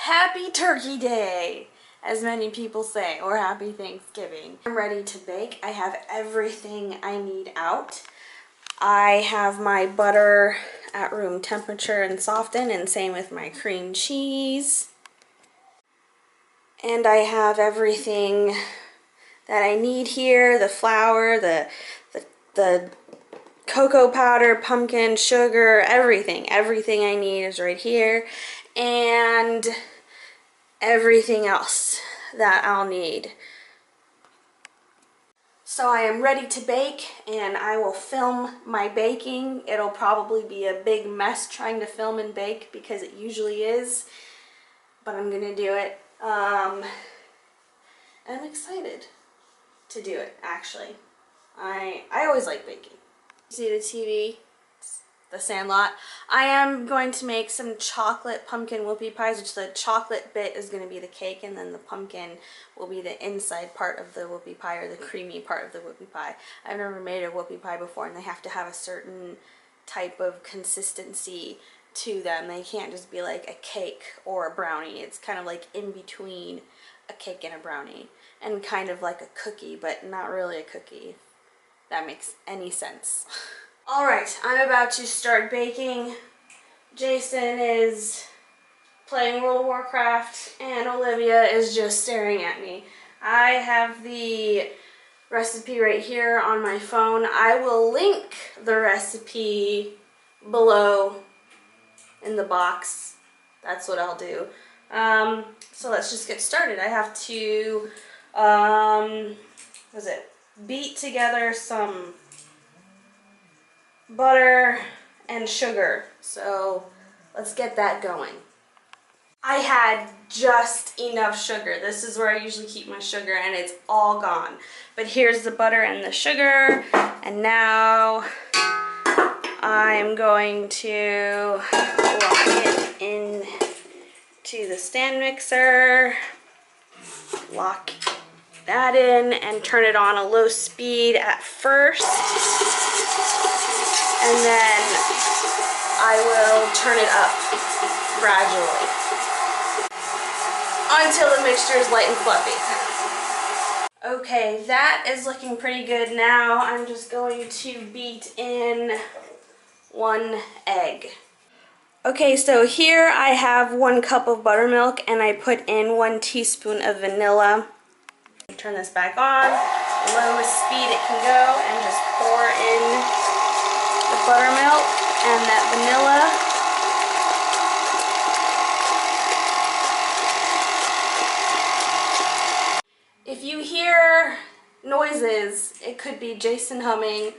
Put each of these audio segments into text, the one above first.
Happy Turkey Day, as many people say, or Happy Thanksgiving. I'm ready to bake. I have everything I need out. I have my butter at room temperature and softened, and same with my cream cheese. And I have everything that I need here, the flour, the cocoa powder, pumpkin, sugar, everything. Everything I need is right here. And everything else that I'll need. So I am ready to bake, and I will film my baking. It'll probably be a big mess trying to film and bake because it usually is, but I'm gonna do it. And I'm excited to do it, actually. I always like baking. See the TV? The Sandlot. I am going to make some chocolate pumpkin whoopie pies, which the chocolate bit is going to be the cake, and then the pumpkin will be the inside part of the whoopie pie, or the creamy part of the whoopie pie. I've never made a whoopie pie before, and they have to have a certain type of consistency to them. They can't just be like a cake or a brownie. It's kind of like in between a cake and a brownie, and kind of like a cookie, but not really a cookie, if that makes any sense. Alright, I'm about to start baking. Jason is playing World of Warcraft, and Olivia is just staring at me. I have the recipe right here on my phone. I will link the recipe below in the box. That's what I'll do. So let's just get started. I have to, beat together some butter and sugar. So let's get that going. I had just enough sugar. This is where I usually keep my sugar, and it's all gone. But here's the butter and the sugar, and now I'm going to lock it into the stand mixer, lock that in, and turn it on a low speed at first. And then I will turn it up gradually until the mixture is light and fluffy. Okay, that is looking pretty good now. I'm just going to beat in 1 egg. Okay, so here I have 1 cup of buttermilk, and I put in 1 teaspoon of vanilla. Turn this back on, lowest speed it can go, and just pour in the buttermilk and that vanilla. If you hear noises, it could be Jason humming.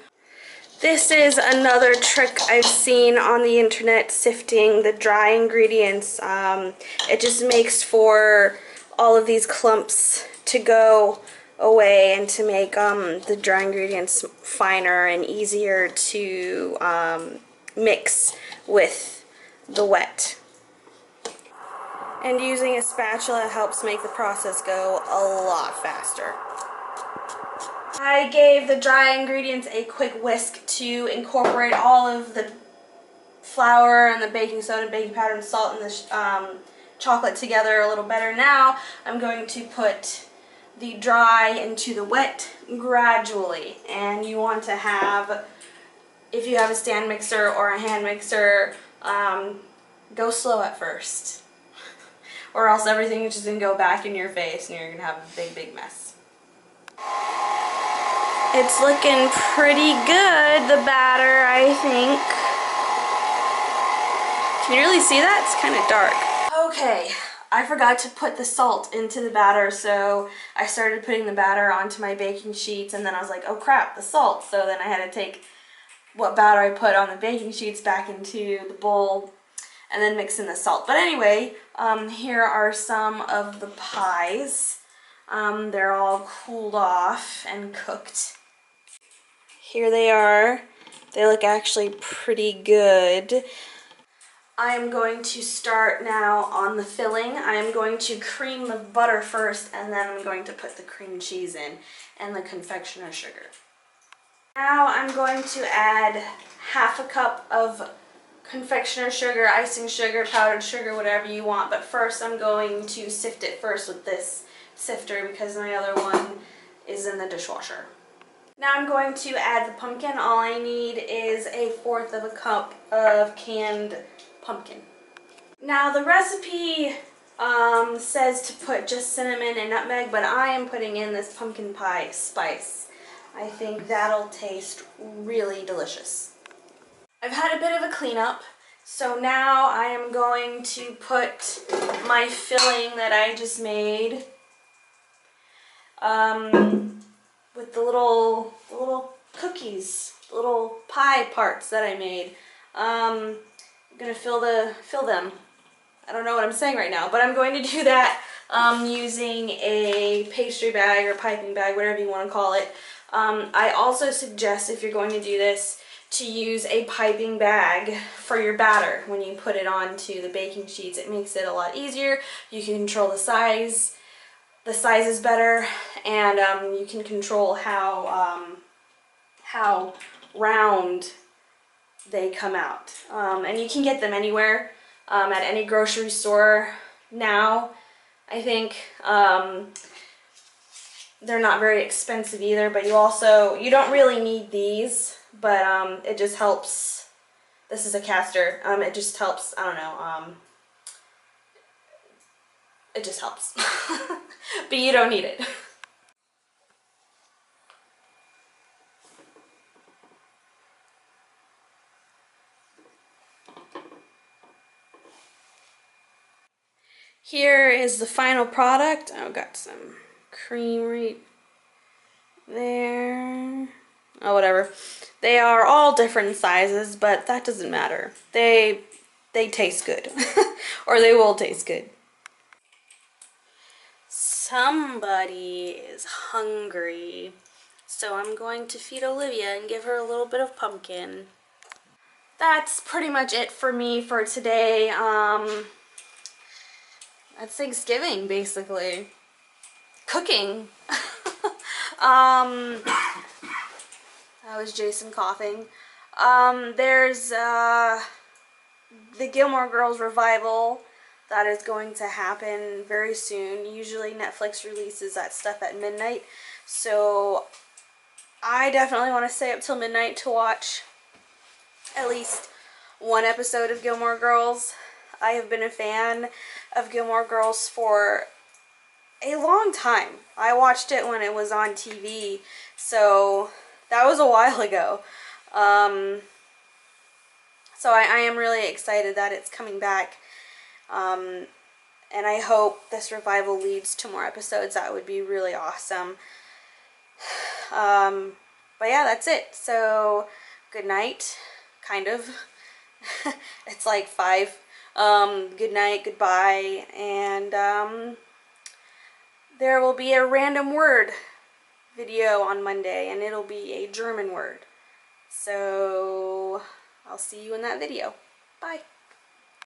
This is another trick I've seen on the internet, sifting the dry ingredients. It just makes for all of these clumps to go away and to make the dry ingredients finer and easier to mix with the wet. And using a spatula helps make the process go a lot faster. I gave the dry ingredients a quick whisk to incorporate all of the flour and the baking soda, baking powder, and salt, and the chocolate together a little better. Now I'm going to put the dry into the wet gradually, and you want to have, if you have a stand mixer or a hand mixer, go slow at first, or else everything is just going to go back in your face and you're going to have a big mess. It's looking pretty good, the batter, I think. Can you really see that? It's kind of dark. Okay. I forgot to put the salt into the batter, so I started putting the batter onto my baking sheets, and then I was like, oh crap, the salt. So then I had to take what batter I put on the baking sheets back into the bowl and then mix in the salt. But anyway, here are some of the pies. They're all cooled off and cooked. Here they are. They look actually pretty good. I am going to start now on the filling. I am going to cream the butter first, and then I'm going to put the cream cheese in and the confectioner sugar. Now I'm going to add 1/2 cup of confectioner sugar, icing sugar, powdered sugar, whatever you want. But first I'm going to sift it first with this sifter because my other one is in the dishwasher. Now I'm going to add the pumpkin. All I need is 1/4 cup of canned pumpkin. Now the recipe says to put just cinnamon and nutmeg, but I am putting in this pumpkin pie spice. I think that'll taste really delicious. I've had a bit of a cleanup, so now I am going to put my filling that I just made with the little cookies, the little pie parts that I made. I'm gonna fill them. I don't know what I'm saying right now, but I'm going to do that using a pastry bag or piping bag, whatever you want to call it. I also suggest, if you're going to do this, to use a piping bag for your batter when you put it onto the baking sheets. It makes it a lot easier. You can control the size. The size is better, and you can control how round they come out. And you can get them anywhere, at any grocery store now, I think. They're not very expensive either, but you don't really need these, but it just helps. This is a caster. It just helps, I don't know, it just helps. But you don't need it. Here is the final product. I've got some cream right there. Oh, whatever. They are all different sizes, but that doesn't matter. They taste good. Or they will taste good. Somebody is hungry, so I'm going to feed Olivia and give her a little bit of pumpkin. That's pretty much it for me for today. That's Thanksgiving, basically. Cooking. That was Jason coughing. There's the Gilmore Girls revival that is going to happen very soon. Usually Netflix releases that stuff at midnight, so I definitely want to stay up till midnight to watch at least one episode of Gilmore Girls. I have been a fan of Gilmore Girls for a long time. I watched it when it was on TV, so that was a while ago. So I am really excited that it's coming back. And I hope this revival leads to more episodes. That would be really awesome. But yeah, that's it. So good night, kind of. It's like 5. Good night, goodbye, and there will be a random word video on Monday, and it'll be a German word. So I'll see you in that video. Bye.